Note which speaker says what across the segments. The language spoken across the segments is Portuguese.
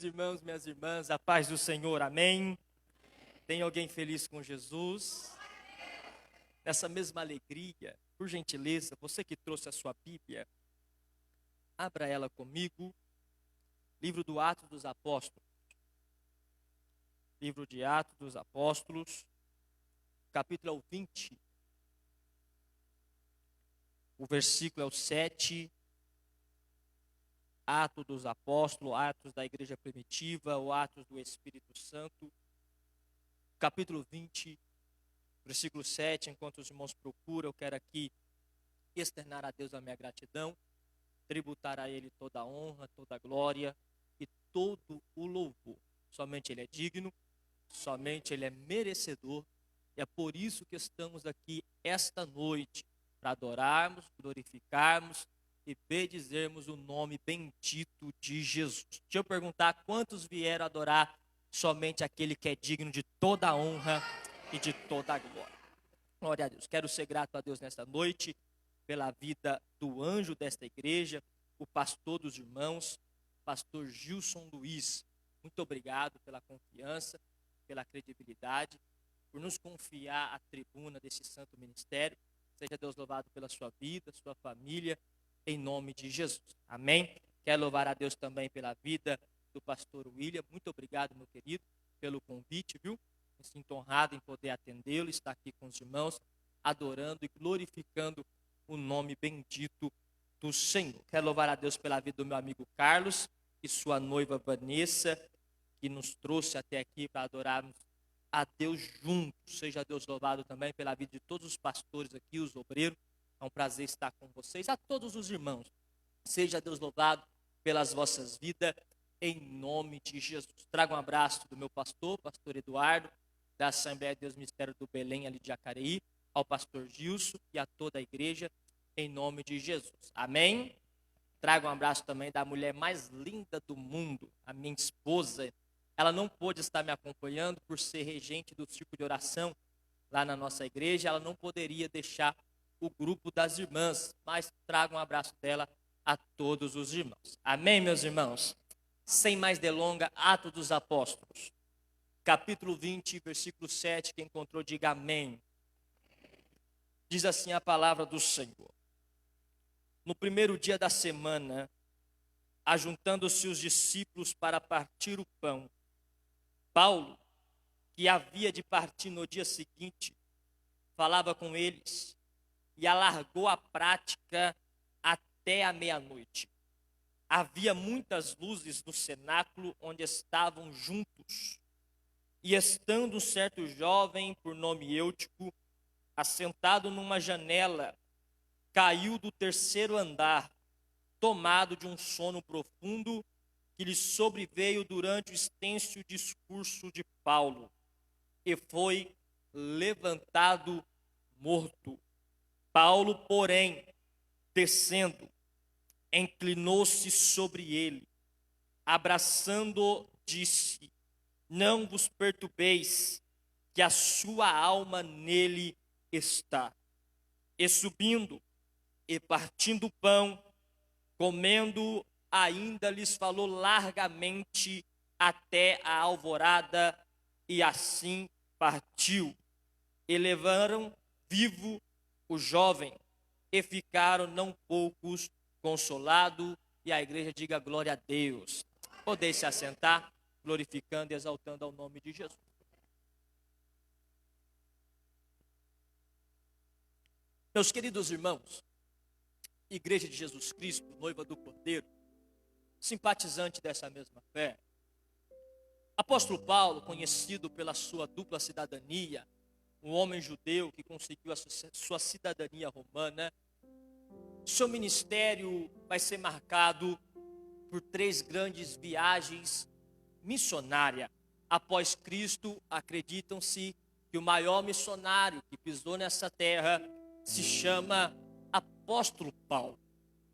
Speaker 1: Irmãos, minhas irmãs, a paz do Senhor, amém? Tem alguém feliz com Jesus? Nessa mesma alegria, por gentileza, você que trouxe a sua Bíblia, abra ela comigo, livro do Atos dos Apóstolos. Livro de Atos dos Apóstolos, capítulo 20. O versículo é o 7. Atos dos Apóstolos, Atos da Igreja Primitiva, o Atos do Espírito Santo, capítulo 20, versículo 7. Enquanto os irmãos procuram, eu quero aqui externar a Deus a minha gratidão, tributar a Ele toda a honra, toda a glória e todo o louvor. Somente Ele é digno, somente Ele é merecedor, e é por isso que estamos aqui esta noite, para adorarmos, glorificarmos e bendizermos o nome bendito de Jesus. Deixa eu perguntar, quantos vieram adorar somente aquele que é digno de toda a honra e de toda a glória? Glória a Deus. Quero ser grato a Deus nesta noite, pela vida do anjo desta igreja, o pastor dos irmãos, pastor Gilson Luiz. Muito obrigado pela confiança, pela credibilidade, por nos confiar a tribuna desse santo ministério. Seja Deus louvado pela sua vida, sua família, em nome de Jesus. Amém? Quero louvar a Deus também pela vida do pastor William. Muito obrigado, meu querido, pelo convite, viu? Me sinto honrado em poder atendê-lo, estar aqui com os irmãos, adorando e glorificando o nome bendito do Senhor. Quero louvar a Deus pela vida do meu amigo Carlos e sua noiva Vanessa, que nos trouxe até aqui para adorarmos a Deus juntos. Seja Deus louvado também pela vida de todos os pastores aqui, os obreiros. É um prazer estar com vocês, a todos os irmãos. Seja Deus louvado pelas vossas vidas, em nome de Jesus. Trago um abraço do meu pastor Eduardo, da Assembleia de Deus Ministério do Belém, ali de Jacareí, ao pastor Gilson e a toda a igreja, em nome de Jesus. Amém? Trago um abraço também da mulher mais linda do mundo, a minha esposa. Ela não pôde estar me acompanhando por ser regente do círculo de oração lá na nossa igreja. Ela não poderia deixar o grupo das irmãs, mas trago um abraço dela a todos os irmãos. Amém, meus irmãos? Sem mais delonga, Atos dos Apóstolos, capítulo 20, versículo 7, quem encontrou, diga amém. Diz assim a palavra do Senhor. No primeiro dia da semana, ajuntando-se os discípulos para partir o pão, Paulo, que havia de partir no dia seguinte, falava com eles e alargou a prática até a meia-noite. Havia muitas luzes no cenáculo onde estavam juntos. E estando um certo jovem, por nome Eutico, assentado numa janela, caiu do terceiro andar, tomado de um sono profundo que lhe sobreveio durante o extenso discurso de Paulo, e foi levantado morto. Paulo, porém, descendo, inclinou-se sobre ele, abraçando-o, disse: não vos perturbeis, que a sua alma nele está. E subindo, e partindo o pão, comendo, ainda lhes falou largamente até a alvorada, e assim partiu. E levaram vivo o jovem, e ficaram não poucos consolados, e a igreja diga glória a Deus. Podeis se assentar, glorificando e exaltando ao nome de Jesus. Meus queridos irmãos, Igreja de Jesus Cristo, noiva do Cordeiro, simpatizante dessa mesma fé, apóstolo Paulo, conhecido pela sua dupla cidadania, um homem judeu que conseguiu a sua cidadania romana, seu ministério vai ser marcado por 3 grandes viagens missionárias. Após Cristo, acreditam-se que o maior missionário que pisou nessa terra se chama apóstolo Paulo.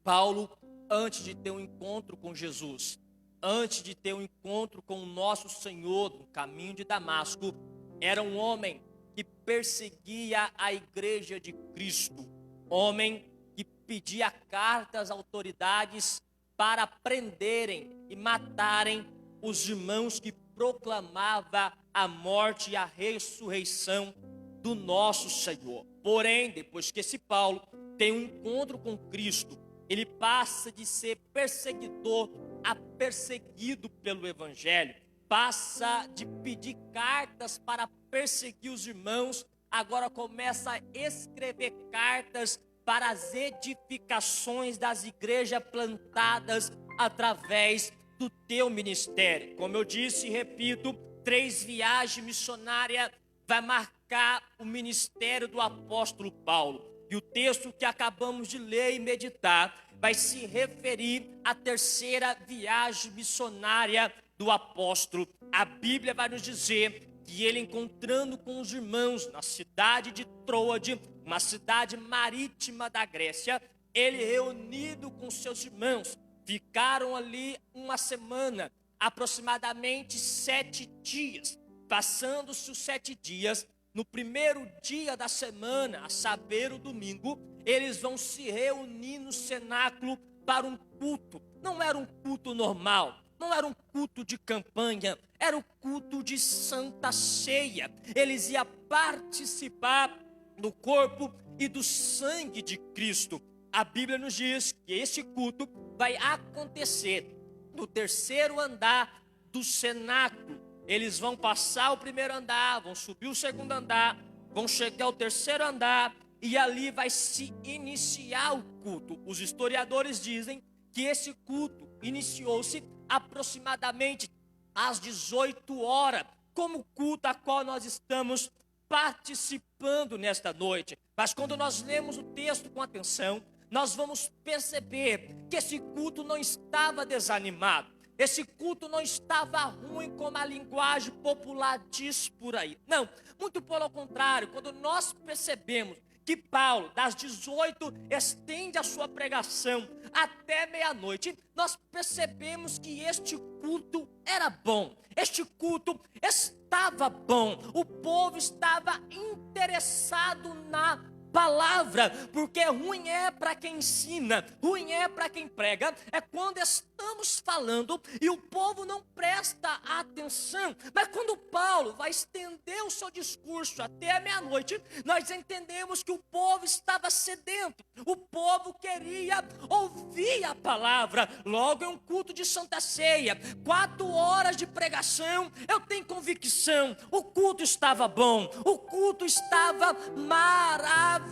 Speaker 1: Paulo, antes de ter um encontro com Jesus, antes de ter um encontro com o nosso Senhor no caminho de Damasco, era um homem que perseguia a igreja de Cristo, homem que pedia cartas às autoridades para prenderem e matarem os irmãos que proclamava a morte e a ressurreição do nosso Senhor. Porém, depois que esse Paulo tem um encontro com Cristo, ele passa de ser perseguidor a perseguido pelo Evangelho, passa de pedir cartas para perseguir os irmãos, agora começa a escrever cartas para as edificações das igrejas plantadas através do teu ministério. Como eu disse e repito, 3 viagens missionárias vai marcar o ministério do apóstolo Paulo. E o texto que acabamos de ler e meditar vai se referir à 3ª viagem missionária do apóstolo. A Bíblia vai nos dizer que ele, encontrando com os irmãos na cidade de Troade, uma cidade marítima da Grécia, ele, reunido com seus irmãos, ficaram ali uma semana, aproximadamente 7 dias. Passando-se os 7 dias, no primeiro dia da semana, a saber, o domingo, eles vão se reunir no cenáculo para um culto. Não era um culto normal, não era um culto de campanha, era um culto de Santa Ceia. Eles iam participar do corpo e do sangue de Cristo. A Bíblia nos diz que esse culto vai acontecer no 3º andar do cenáculo. Eles vão passar o 1º andar, vão subir o 2º andar, vão chegar ao 3º andar, e ali vai se iniciar o culto. Os historiadores dizem que esse culto iniciou-se aproximadamente às 18 horas, como o culto a qual nós estamos participando nesta noite. Mas quando nós lemos o texto com atenção, nós vamos perceber que esse culto não estava desanimado. Esse culto não estava ruim, como a linguagem popular diz por aí. Não, muito pelo contrário. Quando nós percebemos que Paulo, das 18, estende a sua pregação até meia-noite, nós percebemos que este culto era bom. Este culto estava bom. O povo estava interessado na palavra, porque ruim é para quem ensina, ruim é para quem prega, é quando estamos falando e o povo não presta atenção. Mas quando Paulo vai estender o seu discurso até a meia-noite, nós entendemos que o povo estava sedento, o povo queria ouvir a palavra. Logo, em um culto de Santa Ceia, 4 horas de pregação, eu tenho convicção, o culto estava bom, o culto estava maravilhoso.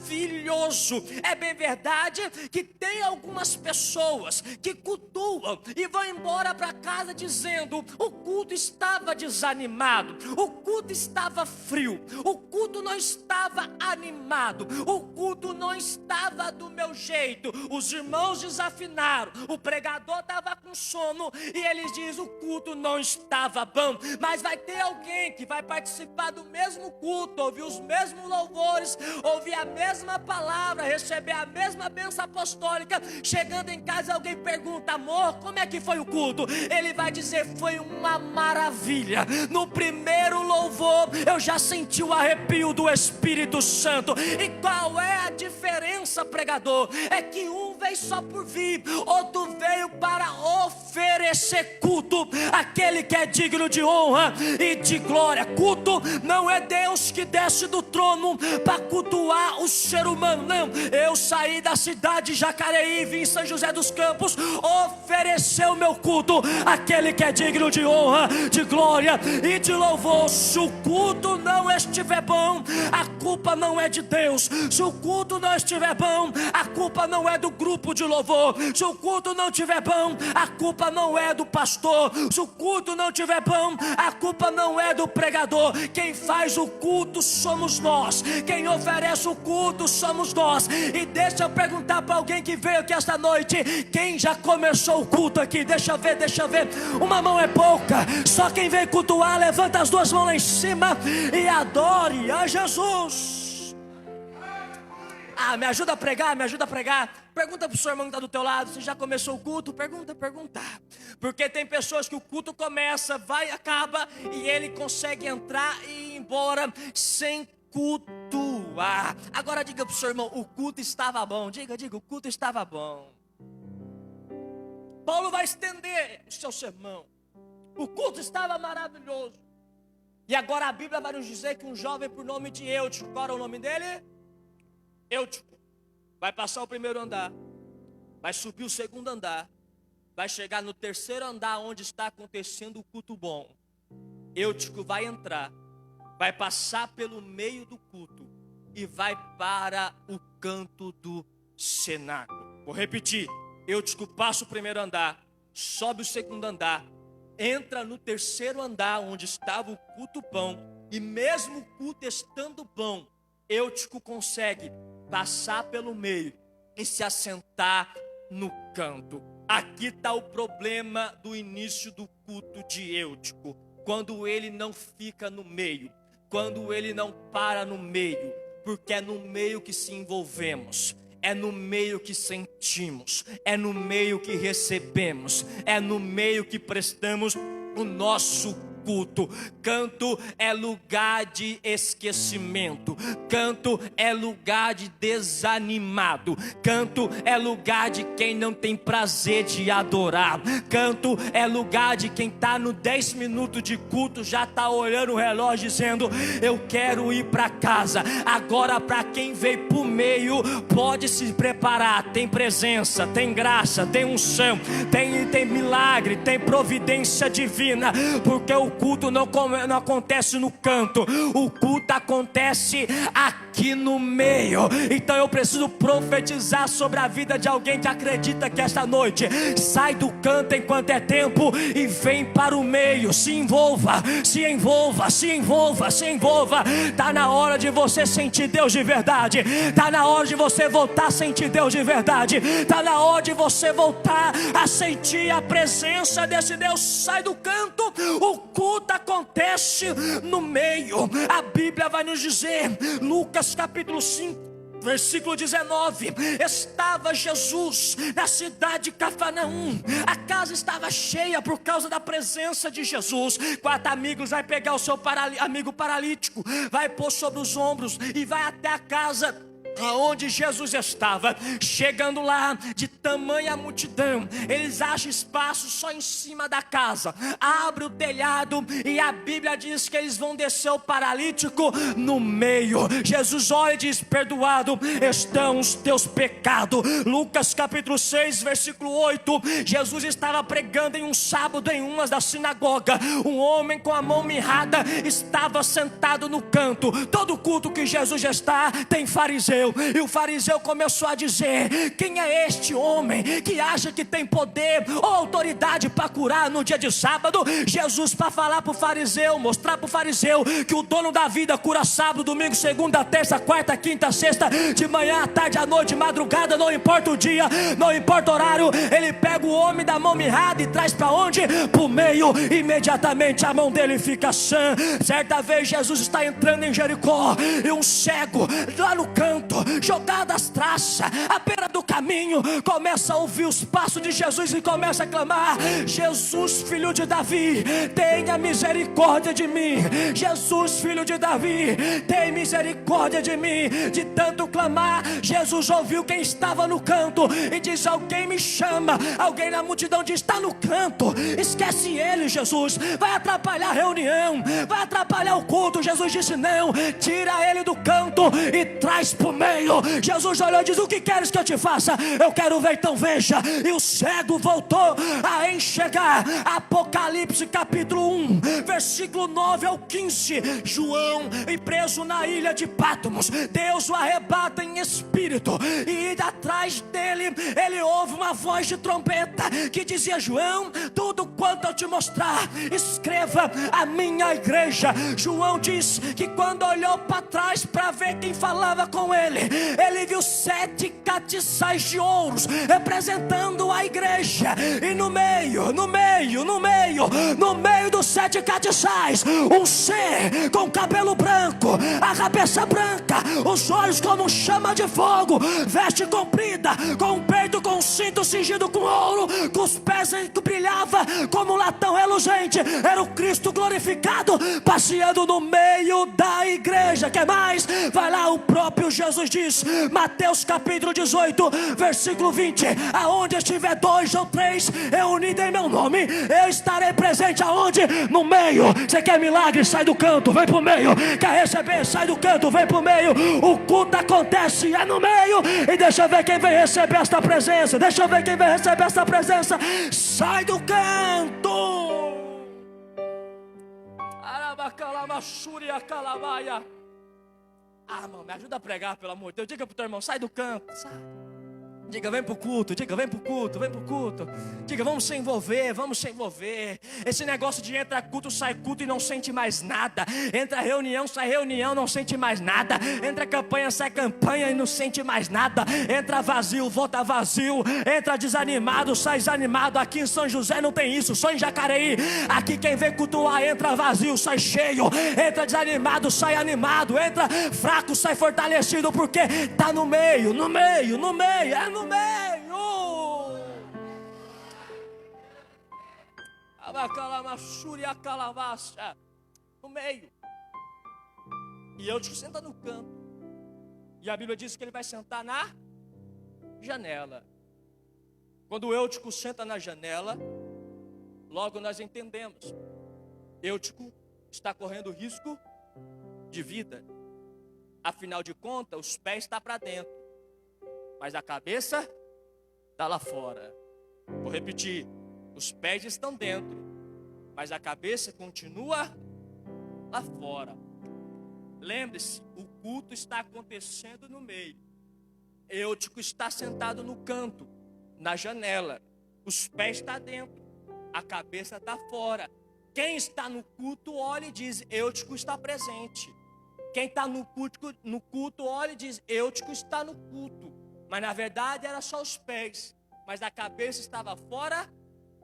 Speaker 1: É bem verdade que tem algumas pessoas que cultuam e vão embora para casa dizendo: o culto estava desanimado, o culto estava frio, o culto não estava animado, o culto não estava do meu jeito, os irmãos desafinaram, o pregador estava com sono e eles dizem: o culto não estava bom. Mas vai ter alguém que vai participar do mesmo culto, ouvir os mesmos louvores, ouvir a mesma palavra, receber a mesma bênção apostólica. Chegando em casa, alguém pergunta: amor, como é que foi o culto? Ele vai dizer: foi uma maravilha. No primeiro louvor eu já senti o arrepio do Espírito Santo. E qual é a diferença, pregador? É que um veio só por vir, outro veio para oferecer culto àquele que é digno de honra e de glória. Culto não é Deus que desce do trono para cultuar o ser humano, não. Eu saí da cidade de Jacareí, vim em São José dos Campos oferecer o meu culto àquele que é digno de honra, de glória e de louvor. Se o culto não estiver bom, a culpa não é de Deus. Se o culto não estiver bom, a culpa não é do grupo de louvor. Se o culto não estiver bom, a culpa não é do pastor. Se o culto não estiver bom, a culpa não é do pregador. Quem faz o culto somos nós, quem oferece o culto somos nós. E deixa eu perguntar para alguém que veio aqui esta noite: quem já começou o culto aqui? Deixa eu ver. Uma mão é pouca. Só quem veio cultuar, levanta as 2 mãos lá em cima e adore a Jesus. Me ajuda a pregar. Pergunta para o seu irmão que está do teu lado: você já começou o culto? Pergunta. Porque tem pessoas que o culto começa, vai, acaba, e ele consegue entrar e ir embora sem cultuar. Agora diga para o seu irmão: o culto estava bom. Diga, o culto estava bom. Paulo vai estender o seu sermão. O culto estava maravilhoso. E agora a Bíblia vai nos dizer que um jovem por nome de Eutico, qual era o nome dele? Eutico. Vai passar o primeiro andar, vai subir o segundo andar, vai chegar no terceiro andar onde está acontecendo o culto bom. Eutico vai entrar, vai passar pelo meio do culto e vai para o canto do cenáculo. Vou repetir. Eutico passa o primeiro andar, sobe o segundo andar, entra no terceiro andar onde estava o culto bom, e mesmo o culto estando bom, Eutico consegue passar pelo meio e se assentar no canto. Aqui está o problema do início do culto de Eutico. Quando ele não fica no meio, quando ele não para no meio, porque é no meio que se envolvemos, é no meio que sentimos, é no meio que recebemos, é no meio que prestamos o nosso culto. Canto é lugar de esquecimento, canto é lugar de desanimado, canto é lugar de quem não tem prazer de adorar, canto é lugar de quem está no 10 minutos de culto, já está olhando o relógio dizendo: eu quero ir para casa. Agora, para quem veio para o meio, pode se preparar, tem presença, tem graça, tem unção, tem milagre, tem providência divina, porque o culto não acontece no canto, o culto acontece aqui no meio. Então eu preciso profetizar sobre a vida de alguém que acredita que esta noite sai do canto enquanto é tempo e vem para o meio. Se envolva, se envolva, se envolva, se envolva. Está na hora de você sentir Deus de verdade, está na hora de você voltar a sentir Deus de verdade, está na hora de você voltar a sentir a presença desse Deus. Sai do canto, o culto acontece no meio. A Bíblia vai nos dizer, Lucas capítulo 5, versículo 19: estava Jesus na cidade de Cafarnaum, a casa estava cheia por causa da presença de Jesus. 4 amigos vai pegar o seu amigo paralítico, vai pôr sobre os ombros e vai até a casa aonde Jesus estava. Chegando lá, de tamanha multidão, eles acham espaço só em cima da casa, abre o telhado e a Bíblia diz que eles vão descer o paralítico no meio. Jesus olha e diz: perdoado estão os teus pecados. Lucas capítulo 6, versículo 8: Jesus estava pregando em um sábado em uma da sinagoga. Um homem com a mão mirrada estava sentado no canto. Todo culto que Jesus já está, tem fariseu. E o fariseu começou a dizer: quem é este homem que acha que tem poder ou autoridade para curar no dia de sábado? Jesus, para falar para o fariseu, mostrar para o fariseu que o dono da vida cura sábado, domingo, segunda, terça, quarta, quinta, sexta, de manhã, à tarde, à noite, madrugada, não importa o dia, não importa o horário. Ele pega o homem da mão mirrada e traz para onde? Para o meio. Imediatamente a mão dele fica sã. Certa vez Jesus está entrando em Jericó e um cego lá no canto, jogado às traças, à beira do caminho, começa a ouvir os passos de Jesus e começa a clamar: Jesus, filho de Davi, tenha misericórdia de mim. Jesus, filho de Davi, tem misericórdia de mim. De tanto clamar, Jesus ouviu quem estava no canto e disse: alguém me chama. Alguém na multidão diz: está no canto, esquece ele. Jesus, vai atrapalhar a reunião, vai atrapalhar o culto. Jesus disse: não, tira ele do canto e traz para o meio. Jesus olhou e disse: o que queres que eu te faça? Eu quero ver, então veja. E o cego voltou a enxergar. Apocalipse capítulo 1, versículo 9 ao 15. João, preso na ilha de Patmos, Deus o arrebata em espírito, e atrás dele ele ouve uma voz de trombeta que dizia: João, tudo quanto eu te mostrar, escreva a minha igreja. João diz que quando olhou para trás para ver quem falava com ele, ele viu 7 castiçais de ouros representando a igreja. E no meio dos 7 castiçais, um ser com cabelo branco, a cabeça branca, os olhos como chama de fogo, veste comprida, com um peito com um cinto cingido com ouro, com os pés que brilhava como um latão reluzente. Era o Cristo glorificado passeando no meio da igreja. Que mais? Vai lá, o próprio Jesus Jesus diz, Mateus capítulo 18, versículo 20: aonde estiver 2 ou 3 reunidos em meu nome, eu estarei presente aonde? No meio. Você quer milagre? Sai do canto, vem pro meio. Quer receber? Sai do canto, vem pro meio. O culto acontece, é no meio. E deixa eu ver quem vem receber esta presença. Deixa eu ver quem vem receber esta presença. Sai do canto. Mano, me ajuda a pregar, pelo amor de Deus. Diga pro teu irmão, sai do canto. Sai. Diga, vem pro culto, diga, vem pro culto, vem pro culto. Diga, vamos se envolver, vamos se envolver. Esse negócio de entra culto, sai culto e não sente mais nada. Entra reunião, sai reunião, não sente mais nada. Entra campanha, sai campanha e não sente mais nada. Entra vazio, volta vazio. Entra desanimado, sai desanimado. Aqui em São José não tem isso, só em Jacareí. Aqui quem vem cultuar, entra vazio, sai cheio. Entra desanimado, sai animado. Entra fraco, sai fortalecido. Porque tá no meio, no meio, no meio. É no meio. No meio. E Eutico senta no canto. E a Bíblia diz que ele vai sentar na janela. Quando o Eutico senta na janela, logo nós entendemos: Eutico está correndo risco de vida. Afinal de contas, os pés estão para dentro, mas a cabeça está lá fora. Vou repetir: os pés estão dentro, mas a cabeça continua lá fora. Lembre-se, o culto está acontecendo no meio. Eutico está sentado no canto, na janela. Os pés estão dentro, a cabeça está fora. Quem está no culto olha e diz: Eutico está presente. Quem está no culto olha e diz: Eutico está no culto. Mas na verdade era só os pés, mas a cabeça estava fora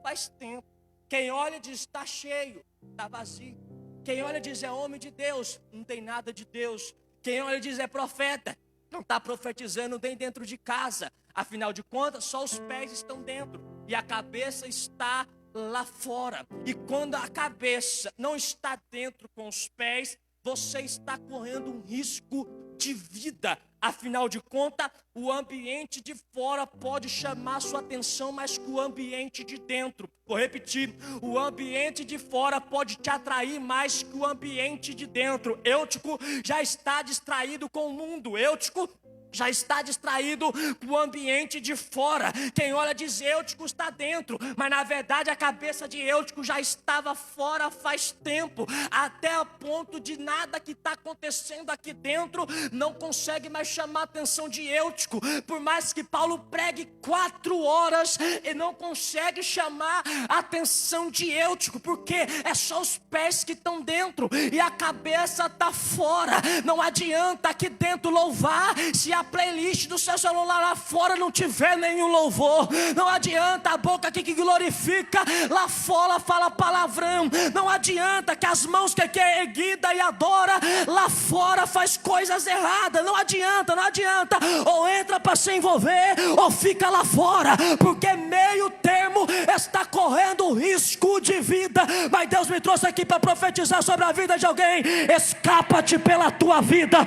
Speaker 1: faz tempo. Quem olha diz: está cheio, está vazio. Quem olha diz: é homem de Deus, não tem nada de Deus. Quem olha diz: é profeta, não está profetizando nem dentro de casa. Afinal de contas, só os pés estão dentro e a cabeça está lá fora. E quando a cabeça não está dentro com os pés, você está correndo um risco de vida. Afinal de contas, o ambiente de fora pode chamar sua atenção mais que o ambiente de dentro. Vou repetir: o ambiente de fora pode te atrair mais que o ambiente de dentro. Eutico já está distraído com o mundo. Eutico já está distraído com o ambiente de fora. Quem olha diz: Eutico está dentro, mas na verdade a cabeça de Eutico já estava fora faz tempo, até a ponto de nada que está acontecendo aqui dentro não consegue mais chamar a atenção de Eutico. Por mais que Paulo pregue 4 horas, ele não consegue chamar a atenção de Eutico, porque é só os pés que estão dentro e a cabeça está fora. Não adianta aqui dentro louvar se a playlist do seu celular lá fora não tiver nenhum louvor. Não adianta a boca aqui que glorifica, lá fora fala palavrão. Não adianta que as mãos que é erguida e adora, lá fora faz coisas erradas. Não adianta, não adianta. Ou entra para se envolver, ou fica lá fora, porque meio termo está correndo risco de vida. Mas Deus me trouxe aqui para profetizar sobre a vida de alguém. Escapa-te pela tua vida,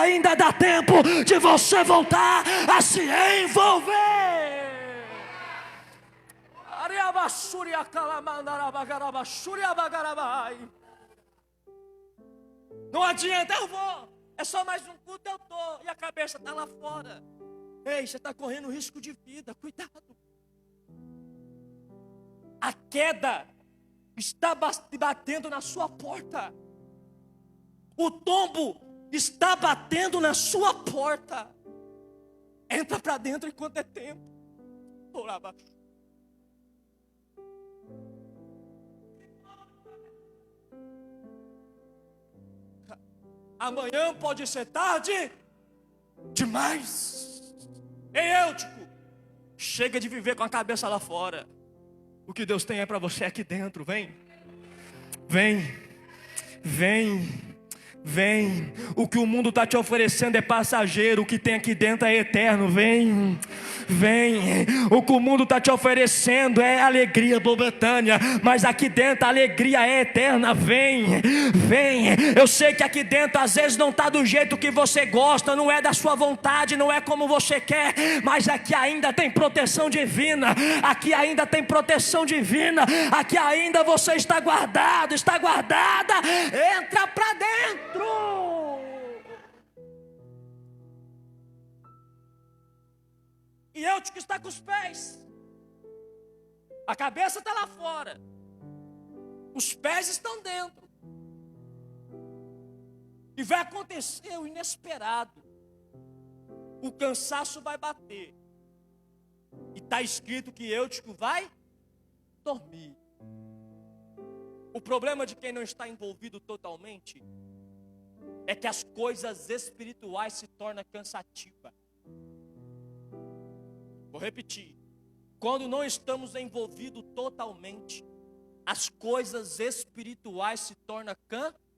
Speaker 1: ainda dá tempo de você voltar a se envolver. Não adianta, eu vou. É só mais um culto, eu tô. E a cabeça está lá fora. Ei, você está correndo risco de vida, cuidado. A queda está batendo na sua porta. O tombo está batendo na sua porta. Entra para dentro enquanto é tempo. Amanhã pode ser tarde demais. Ei, Eutico, chega de viver com a cabeça lá fora. O que Deus tem é para você aqui dentro. Vem, vem, vem. Vem, o que o mundo está te oferecendo é passageiro, o que tem aqui dentro é eterno. Vem, vem. O que o mundo está te oferecendo é alegria momentânea, mas aqui dentro a alegria é eterna. Vem, vem. Eu sei que aqui dentro às vezes não está do jeito que você gosta, não é da sua vontade, não é como você quer, mas aqui ainda tem proteção divina, aqui ainda tem proteção divina, aqui ainda você está guardado, está guardada. Entra para dentro. E Eutico está com os pés, a cabeça está lá fora, os pés estão dentro. E vai acontecer o inesperado. O cansaço vai bater. E está escrito que Eutico vai dormir. O problema de quem não está envolvido totalmente é que as coisas espirituais se tornam cansativas. Vou repetir. Quando não estamos envolvidos totalmente, as coisas espirituais se tornam cansativas.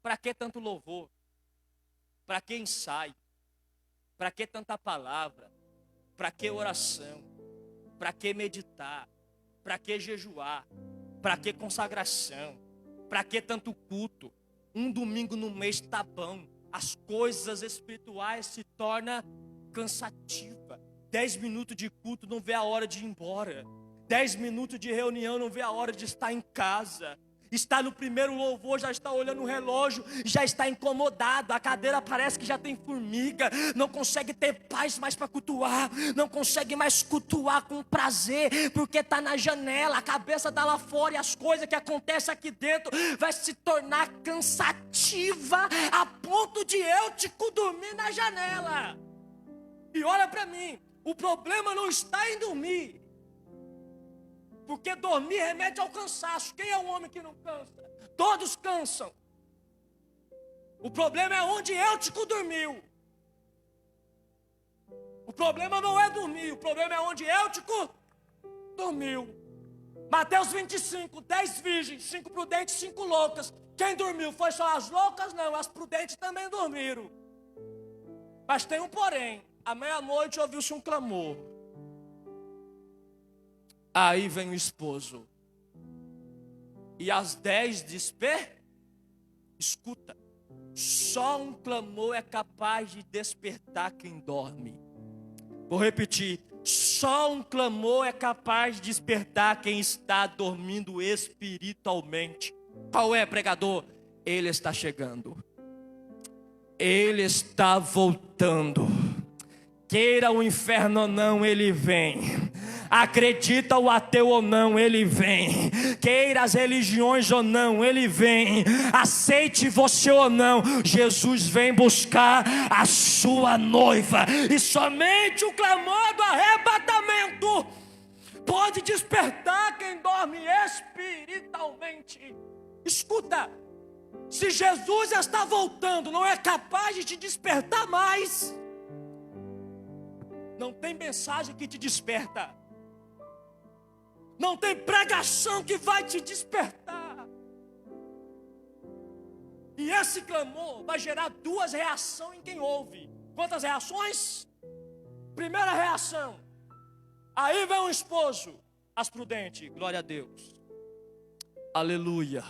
Speaker 1: Para que tanto louvor? Para que ensaio? Para que tanta palavra? Para que oração? Para que meditar? Para que jejuar? Para que consagração? Para que tanto culto? Um domingo no mês está bom. As coisas espirituais se tornam cansativas. 10 minutos de culto não vê a hora de ir embora. 10 minutos de reunião não vê a hora de estar em casa. Está no primeiro louvor, já está olhando o relógio, já está incomodado, a cadeira parece que já tem formiga, não consegue ter paz mais para cultuar, não consegue mais cultuar com prazer, porque está na janela, a cabeça está lá fora e as coisas que acontecem aqui dentro vai se tornar cansativa a ponto de Eutico dormir na janela. E olha para mim, o problema não está em dormir. Porque dormir remete ao cansaço. Quem é o homem que não cansa? Todos cansam. O problema é onde Eutico dormiu. O problema não é dormir, o problema é onde Eutico dormiu. Mateus 25, 10 virgens, 5 prudentes, 5 loucas. Quem dormiu foi só as loucas? Não, as prudentes também dormiram. Mas tem um porém. À meia-noite ouviu-se um clamor. Aí vem o esposo. E às 10 escuta. Só um clamor é capaz de despertar quem dorme. Vou repetir. Só um clamor é capaz de despertar quem está dormindo espiritualmente. Qual é, pregador? Ele está chegando. Ele está voltando. Queira o inferno ou não, ele vem. Acredita o ateu ou não, ele vem. Queira as religiões ou não, ele vem. Aceite você ou não, Jesus vem buscar a sua noiva. E somente o clamor do arrebatamento pode despertar quem dorme espiritualmente. Escuta, se Jesus está voltando, não é capaz de te despertar mais. Não tem mensagem que te desperta. Não tem pregação que vai te despertar. E esse clamor vai gerar 2 reações em quem ouve. Quantas reações? Primeira reação. Aí vem o esposo. As prudentes. Glória a Deus. Aleluia.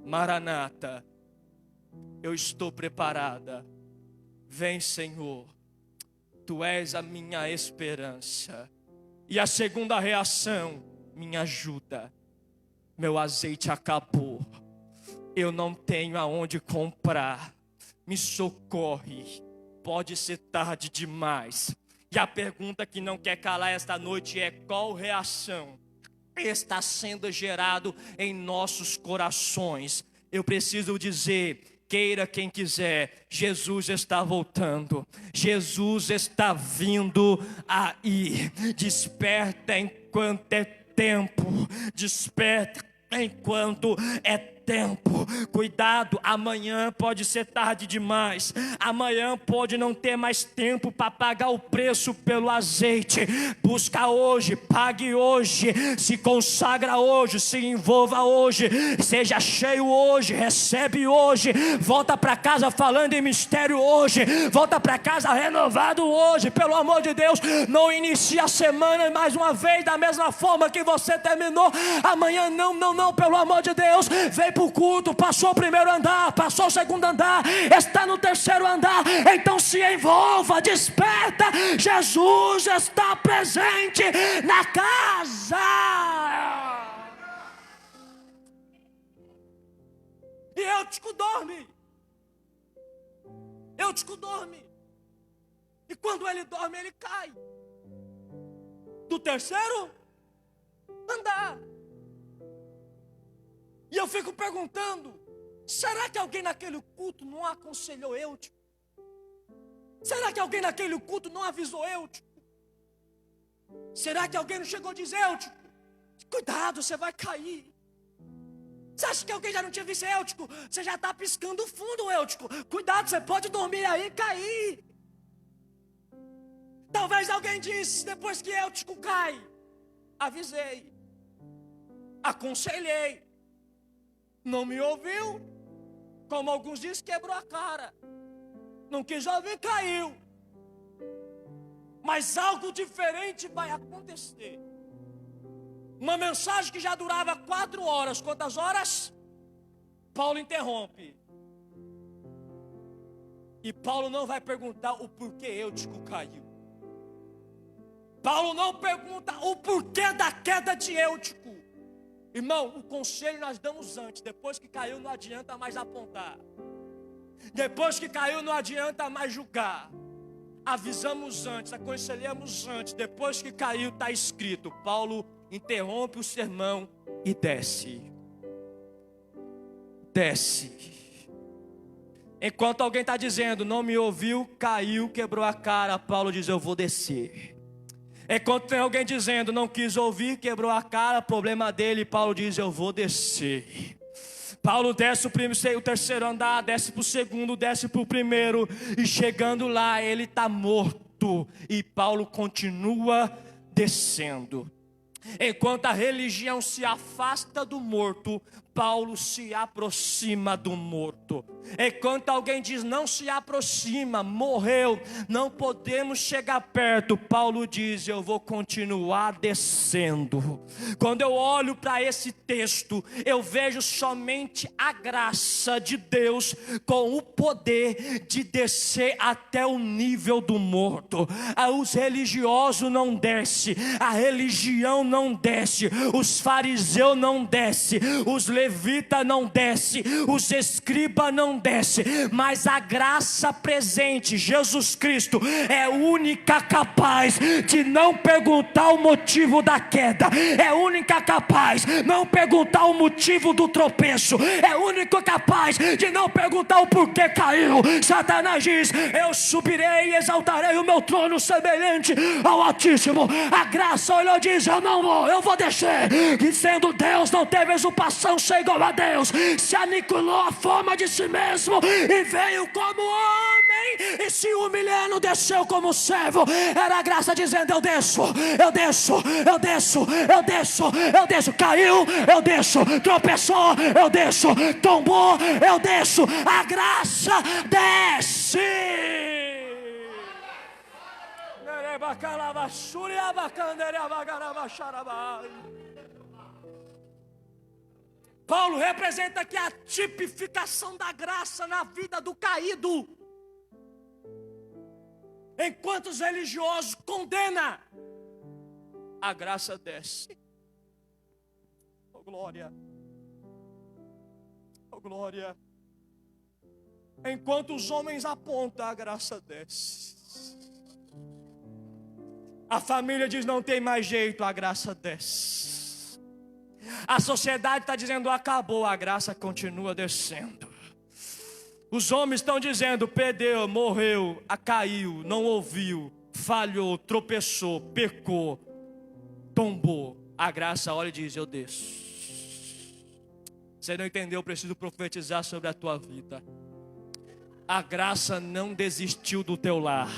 Speaker 1: Maranata. Eu estou preparada. Vem, Senhor. Tu és a minha esperança. E a segunda reação, minha ajuda. Meu azeite acabou. Eu não tenho aonde comprar. Me socorre. Pode ser tarde demais. E a pergunta que não quer calar esta noite é: qual reação está sendo gerado em nossos corações? Eu preciso dizer: queira quem quiser, Jesus está voltando. Jesus está vindo aí. Desperta enquanto é tempo. Desperta enquanto é tempo. Cuidado, amanhã pode ser tarde demais. Amanhã pode não ter mais tempo para pagar o preço pelo azeite. Busca hoje, pague hoje, se consagra hoje, se envolva hoje, seja cheio hoje, recebe hoje. Volta para casa falando em mistério hoje. Volta para casa renovado hoje. Pelo amor de Deus, não inicie a semana mais uma vez da mesma forma que você terminou. Amanhã não, pelo amor de Deus. Vem para o culto, passou o primeiro andar, passou o segundo andar, está no terceiro andar, então se envolva, desperta. Jesus está presente na casa. E Eutico dorme. Eutico dorme. E quando ele dorme, ele cai do terceiro andar. E eu fico perguntando, será que alguém naquele culto não aconselhou Eutico? Será que alguém naquele culto não avisou Eutico? Será que alguém não chegou a dizer, Eutico, cuidado, você vai cair? Você acha que alguém já não tinha visto, Eutico? Você já está piscando fundo, Eutico. Cuidado, você pode dormir aí e cair. Talvez alguém disse, depois que Eutico cai, avisei, aconselhei. Não me ouviu, como alguns dizem, quebrou a cara. Não quis ouvir, caiu. Mas algo diferente vai acontecer. Uma mensagem que já durava 4 horas. Quantas horas? Paulo interrompe. E Paulo não vai perguntar o porquê Eutico caiu. Paulo não pergunta o porquê da queda de Eutico. Irmão, o conselho nós damos antes. Depois que caiu não adianta mais apontar. Depois que caiu não adianta mais julgar. Avisamos antes, aconselhamos antes. Depois que caiu está escrito. Paulo interrompe o sermão e desce. Desce. Enquanto alguém está dizendo, não me ouviu, caiu, quebrou a cara, Paulo diz, eu vou descer. Enquanto tem alguém dizendo, não quis ouvir, quebrou a cara, problema dele, Paulo diz, eu vou descer. Paulo desce o terceiro andar, desce para o segundo, desce para o primeiro, e chegando lá, ele está morto, e Paulo continua descendo. Enquanto a religião se afasta do morto, Paulo se aproxima do morto. Enquanto alguém diz não se aproxima, morreu, não podemos chegar perto, Paulo diz eu vou continuar descendo. Quando eu olho para esse texto, eu vejo somente a graça de Deus com o poder de descer até o nível do morto. Os religiosos não descem, a religião não desce, os fariseus não descem, os levitas não descem, os escribas não descem, mas a graça presente, Jesus Cristo, é única capaz de não perguntar o motivo da queda, é única capaz de não perguntar o motivo do tropeço, é único capaz de não perguntar o porquê caiu. Satanás diz, eu subirei e exaltarei o meu trono semelhante ao Altíssimo. A graça olhou e diz, eu não vou, eu vou descer. E sendo Deus, não teve usurpação ser igual a Deus, se aniquilou a forma de si mesmo e veio como homem e se humilhando, desceu como servo. Era a graça dizendo, eu desço, eu desço, eu desço, eu desço, eu desço. Caiu, eu desço. Tropeçou, eu desço. Tombou, eu desço. A graça desce. Paulo representa aqui a tipificação da graça na vida do caído. Enquanto os religiosos condenam, a graça desce. Oh glória, oh glória. Enquanto os homens apontam, a graça desce. A família diz não tem mais jeito, a graça desce. A sociedade está dizendo acabou, a graça continua descendo. Os homens estão dizendo perdeu, morreu, caiu, não ouviu, falhou, tropeçou, pecou, tombou. A graça olha e diz eu desço. Você não entendeu, eu preciso profetizar sobre a tua vida. A graça não desistiu do teu lar.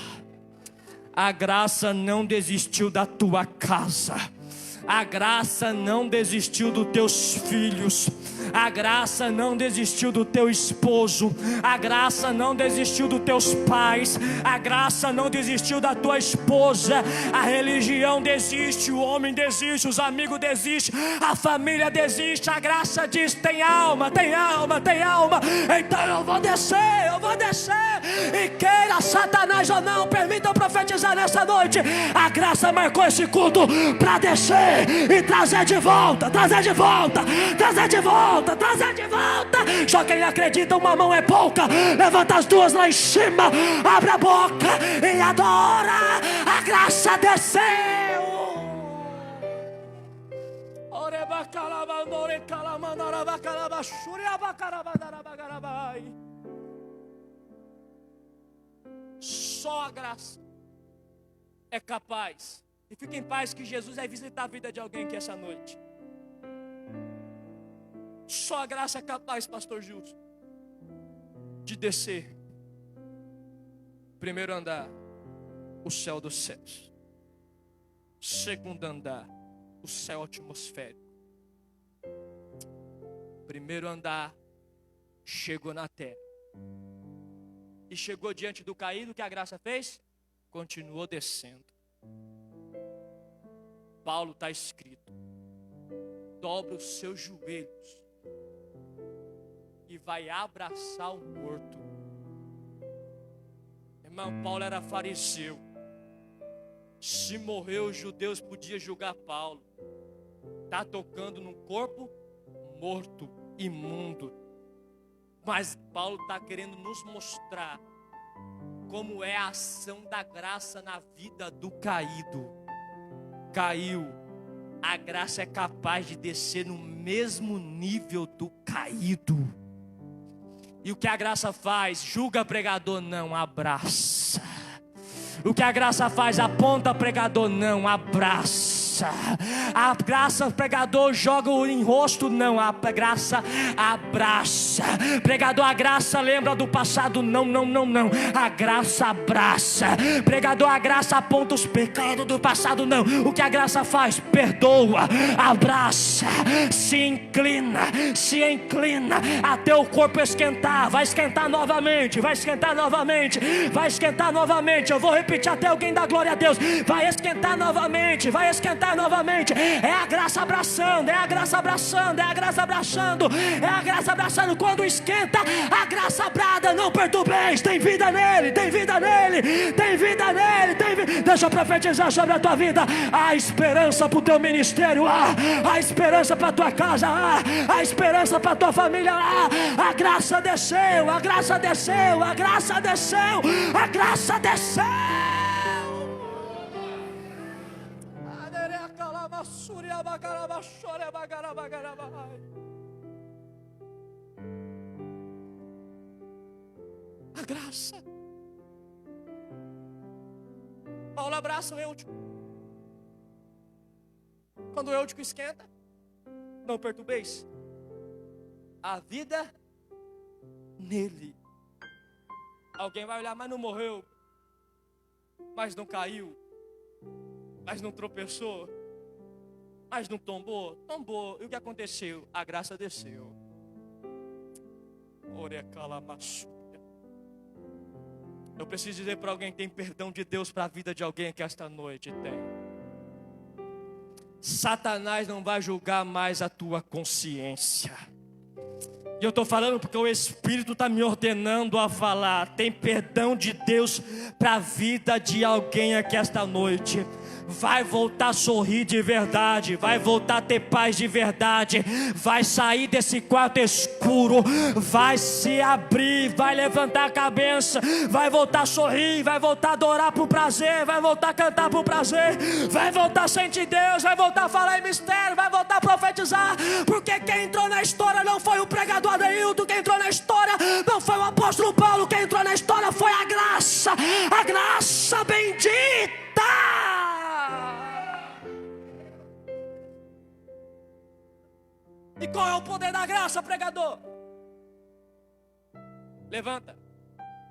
Speaker 1: A graça não desistiu da tua casa. A graça não desistiu dos teus filhos. A graça não desistiu do teu esposo. A graça não desistiu dos teus pais. A graça não desistiu da tua esposa. A religião desiste, o homem desiste, os amigos desistem, a família desiste. A graça diz: tem alma, tem alma, tem alma. Então eu vou descer, eu vou descer. E queira Satanás ou não, permita eu profetizar nessa noite. A graça marcou esse culto para descer e trazer de volta, trazer de volta, trazer de volta, trazer de volta. Só quem acredita, uma mão é pouca. Levanta as duas lá em cima, abre a boca e adora. A graça desceu. Só a graça é capaz. E fique em paz que Jesus vai visitar a vida de alguém aqui essa noite. Só a graça é capaz, pastor Gilson, de descer. Primeiro andar, o céu dos céus. Segundo andar, o céu atmosférico. Primeiro andar, chegou na terra. E chegou diante do caído, o que a graça fez? Continuou descendo. Paulo está escrito: dobra os seus joelhos e vai abraçar o morto. Irmão, Paulo era fariseu. Se morreu, os judeus podiam julgar Paulo. Está tocando num corpo morto, imundo. Mas Paulo está querendo nos mostrar como é a ação da graça na vida do caído. Caiu, a graça é capaz de descer no mesmo nível do caído. E o que a graça faz? Julga pregador? Não, abraça. O que a graça faz? Aponta pregador? Não, abraça. A graça, pregador, joga o em rosto? Não, a graça abraça. Pregador, a graça lembra do passado? Não, não, não, não. A graça abraça. Pregador, a graça aponta os pecados do passado? Não. O que a graça faz? Perdoa, abraça, se inclina até o corpo esquentar. Vai esquentar novamente, vai esquentar novamente, vai esquentar novamente. Eu vou repetir até alguém dar glória a Deus. Vai esquentar novamente, vai esquentar novamente. É a graça abraçando, é a graça abraçando, é a graça abraçando, é a graça abraçando. Quando esquenta, a graça brada: não perturbeis, tem vida nele, tem vida nele, tem vida nele, tem vida. Deixa eu profetizar sobre a tua vida. Há esperança para o teu ministério, há esperança para a tua casa, há esperança para a tua família. A graça desceu, a graça desceu, a graça desceu, a graça desceu. A graça. Paulo abraça o Eutico. Quando o Eutico esquenta, não perturbeis. A vida nele. Alguém vai olhar: mas não morreu, mas não caiu, mas não tropeçou, mas não tombou. Tombou. E o que aconteceu? A graça desceu. Eu preciso dizer para alguém: tem perdão de Deus para a vida de alguém que esta noite tem. Satanás não vai julgar mais a tua consciência. E eu estou falando porque o Espírito está me ordenando a falar. Tem perdão de Deus para a vida de alguém aqui esta noite. Vai voltar a sorrir de verdade, vai voltar a ter paz de verdade, vai sair desse quarto escuro, vai se abrir, vai levantar a cabeça, vai voltar a sorrir, vai voltar a adorar por prazer, vai voltar a cantar por prazer, vai voltar a sentir Deus, vai voltar a falar em mistério, vai voltar a profetizar. Porque quem entrou na história não foi o pregador Adeildo, quem entrou na história não foi o apóstolo Paulo, quem entrou na história foi a graça bendita. E qual é o poder da graça, pregador? Levanta.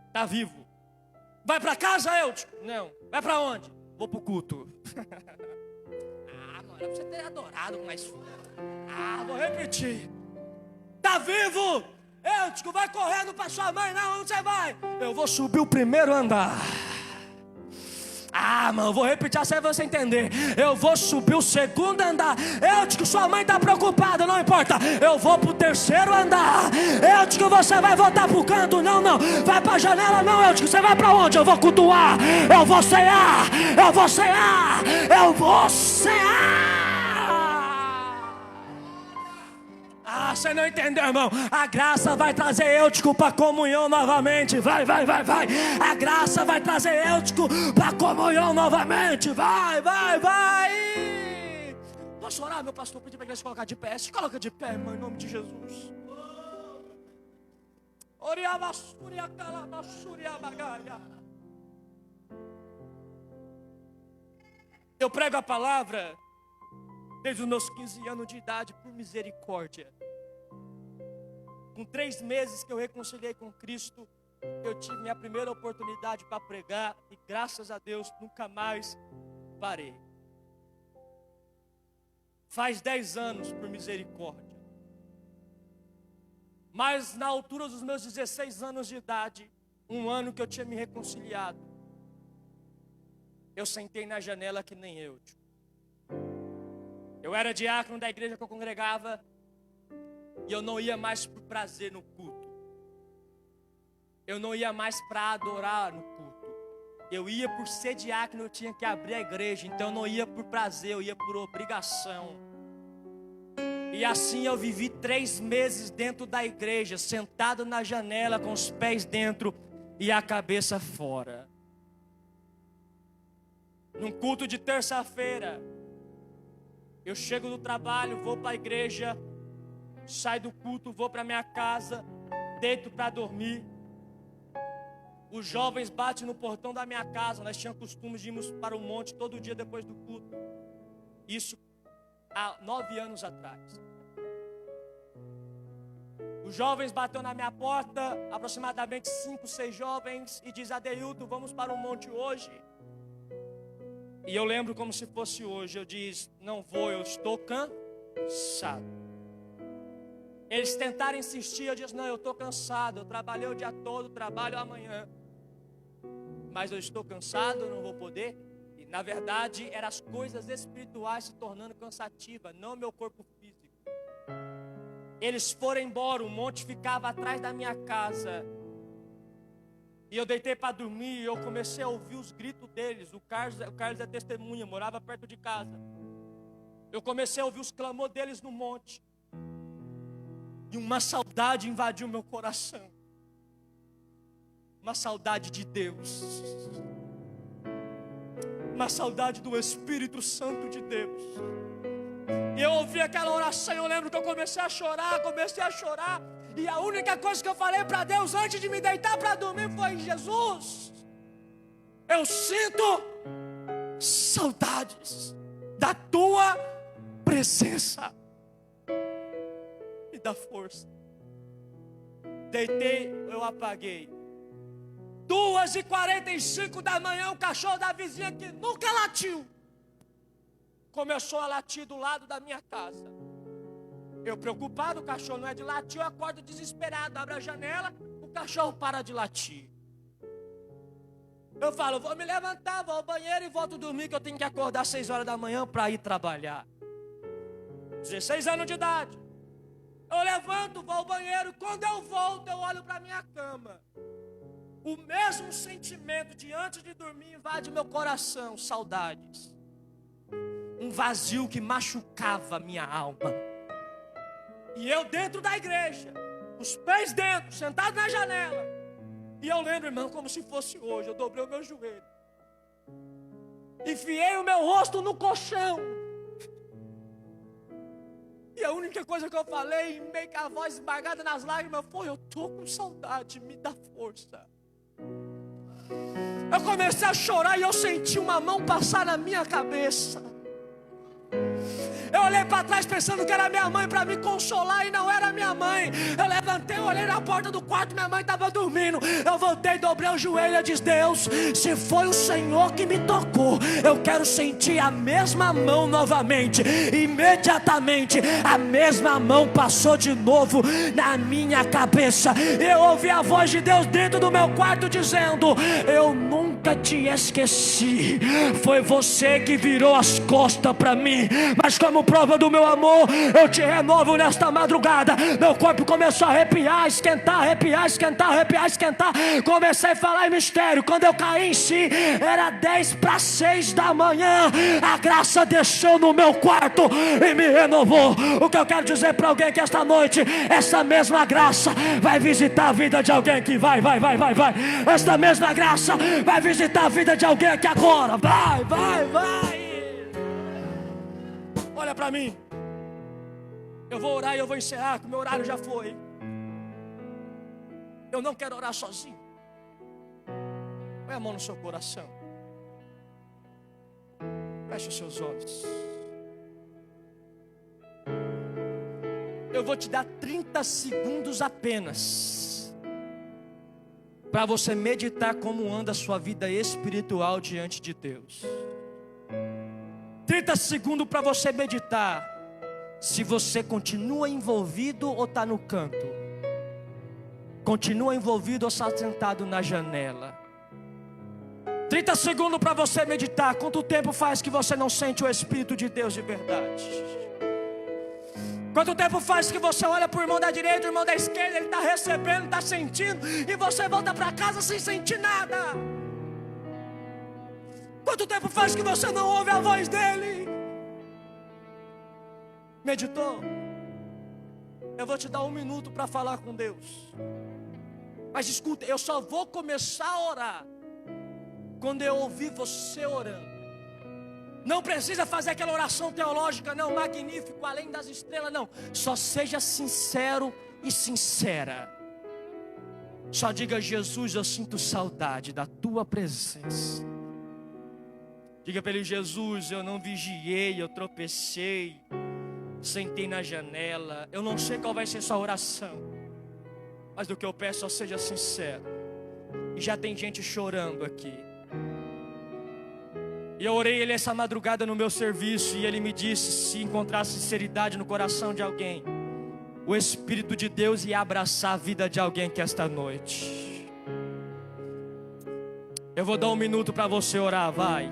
Speaker 1: Está vivo. Vai para casa, Eutico? Não. Vai para onde? Vou para o culto. Mano, você ter adorado mais forte. Vou repetir. Está vivo. Eutico, vai correndo para sua mãe. Não, onde você vai? Eu vou subir o primeiro andar. Mano, vou repetir até você entender. Eu vou subir o segundo andar. Eutico, sua mãe está preocupada, não importa. Eu vou pro terceiro andar. Eutico, você vai voltar pro canto? Não, não. Vai pra janela? Não, Eutico, você vai pra onde? Eu vou cultuar. Eu vou cear. Eu vou cear. Eu vou cear. Você não entendeu, irmão? A graça vai trazer Eutico para comunhão novamente. Vai. A graça vai trazer Eutico para comunhão novamente. Vai. Posso orar, meu pastor? Pedir para a igreja se colocar de pé. Se coloca de pé, irmão, em nome de Jesus. Eu prego a palavra desde os meus 15 anos de idade por misericórdia. Com 3 meses que eu reconciliei com Cristo, eu tive minha primeira oportunidade para pregar e graças a Deus nunca mais parei. Faz 10 anos por misericórdia. Mas na altura dos meus 16 anos de idade, um ano que eu tinha me reconciliado, eu sentei na janela que nem eu. Eu era diácono da igreja que eu congregava. E eu não ia mais por prazer no culto. Eu não ia mais para adorar no culto. Eu ia por ser diácono, eu tinha que abrir a igreja. Então eu não ia por prazer, eu ia por obrigação. E assim eu vivi 3 meses dentro da igreja, sentado na janela com os pés dentro e a cabeça fora. Num culto de terça-feira, eu chego do trabalho, vou para a igreja, saio do culto, vou para minha casa, deito para dormir. Os jovens batem no portão da minha casa. Nós tínhamos costume de irmos para o monte todo dia depois do culto. Isso há 9 anos atrás. Os jovens bateram na minha porta, aproximadamente 5, 6 jovens, e diz: Adeilton, vamos para o monte hoje? E eu lembro como se fosse hoje. Eu disse: não vou, eu estou cansado. Eles tentaram insistir, eu disse: não, eu estou cansado, eu trabalhei o dia todo, trabalho amanhã. Mas eu estou cansado, eu não vou poder. E na verdade, eram as coisas espirituais se tornando cansativas, não meu corpo físico. Eles foram embora, o monte ficava atrás da minha casa. E eu deitei para dormir e eu comecei a ouvir os gritos deles. O Carlos é testemunha, morava perto de casa. Eu comecei a ouvir os clamores deles no monte. E uma saudade invadiu meu coração. Uma saudade de Deus. Uma saudade do Espírito Santo de Deus. E eu ouvi aquela oração, eu lembro que eu comecei a chorar. E a única coisa que eu falei para Deus antes de me deitar para dormir foi: Jesus, eu sinto saudades da tua presença. Me dá força. Deitei, eu apaguei. 2h45 da manhã, o cachorro da vizinha que nunca latiu começou a latir do lado da minha casa. Eu preocupado, o cachorro não é de latir, eu acordo desesperado, abro a janela, o cachorro para de latir. Eu falo: vou me levantar, vou ao banheiro e volto a dormir, que eu tenho que acordar às 6 horas da manhã para ir trabalhar. 16 anos de idade. Eu levanto, vou ao banheiro, quando eu volto, eu olho para minha cama. O mesmo sentimento de antes de dormir invade meu coração, saudades. Um vazio que machucava minha alma. E eu dentro da igreja, os pés dentro, sentado na janela. E eu lembro, irmão, como se fosse hoje. Eu dobrei o meu joelho, enfiei o meu rosto no colchão. E a única coisa que eu falei, meio com a voz esmagada nas lágrimas, foi: eu estou com saudade, me dá força. Eu comecei a chorar e eu senti uma mão passar na minha cabeça. Eu
Speaker 2: olhei para trás pensando que era minha mãe para me consolar e não era minha mãe. Eu levantei, olhei na porta do quarto, minha mãe estava dormindo. Eu voltei, dobrei o joelho e disse: Deus, se foi o Senhor que me tocou, eu quero sentir a mesma mão novamente. Imediatamente a mesma mão passou de novo na minha cabeça. Eu ouvi a voz de Deus dentro do meu quarto dizendo: eu nunca te esqueci, foi você que virou as costas para mim, mas como prova do meu amor, eu te renovo nesta madrugada. Meu corpo começou a arrepiar, esquentar, arrepiar, esquentar, arrepiar, esquentar. Comecei a falar em mistério. Quando eu caí em si, era 10:06 da manhã. A graça desceu no meu quarto e me renovou. O que eu quero dizer para alguém que esta noite, essa mesma graça vai visitar a vida de alguém que vai. Esta mesma graça vai visitar a vida de alguém aqui agora. Vai. Olha para mim. Eu vou orar e eu vou encerrar, que meu horário já foi. Eu não quero orar sozinho. Põe a mão no seu coração. Feche os seus olhos. Eu vou te dar 30 segundos apenas para você meditar como anda a sua vida espiritual diante de Deus. 30 segundos para você meditar se você continua envolvido ou está no canto. Continua envolvido ou está sentado na janela. 30 segundos para você meditar. Quanto tempo faz que você não sente o Espírito de Deus de verdade? Quanto tempo faz que você olha para o irmão da direita, o irmão da esquerda, ele está recebendo, está sentindo, e você volta para casa sem sentir nada? Quanto tempo faz que você não ouve a voz dele? Meditou? Eu vou te dar 1 minuto para falar com Deus. Mas escuta, eu só vou começar a orar quando eu ouvir você orando. Não precisa fazer aquela oração teológica, não, magnífico, além das estrelas, não. Só seja sincero e sincera. Só diga: Jesus, eu sinto saudade da tua presença. Diga para ele: Jesus, eu não vigiei, eu tropecei, sentei na janela. Eu não sei qual vai ser sua oração, mas do que eu peço, só seja sincero. E já tem gente chorando aqui. E eu orei ele essa madrugada no meu serviço, e ele me disse: se encontrar sinceridade no coração de alguém, o Espírito de Deus ia abraçar a vida de alguém que esta noite. Eu vou dar 1 minuto para você orar, vai.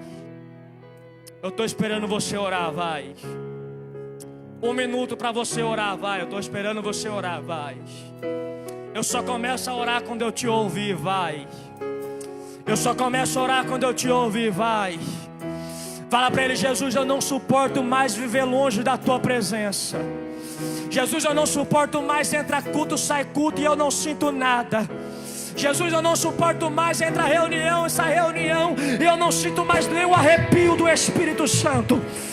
Speaker 2: Eu estou esperando você orar, vai. 1 minuto para você orar, vai. Eu estou esperando você orar, vai. Eu só começo a orar quando eu te ouvir, vai. Eu só começo a orar quando eu te ouvir, vai. Fala para ele: Jesus, eu não suporto mais viver longe da tua presença. Jesus, eu não suporto mais entrar culto, sai culto e eu não sinto nada. Jesus, eu não suporto mais entrar reunião e sai reunião e eu não sinto mais nem o arrepio do Espírito Santo.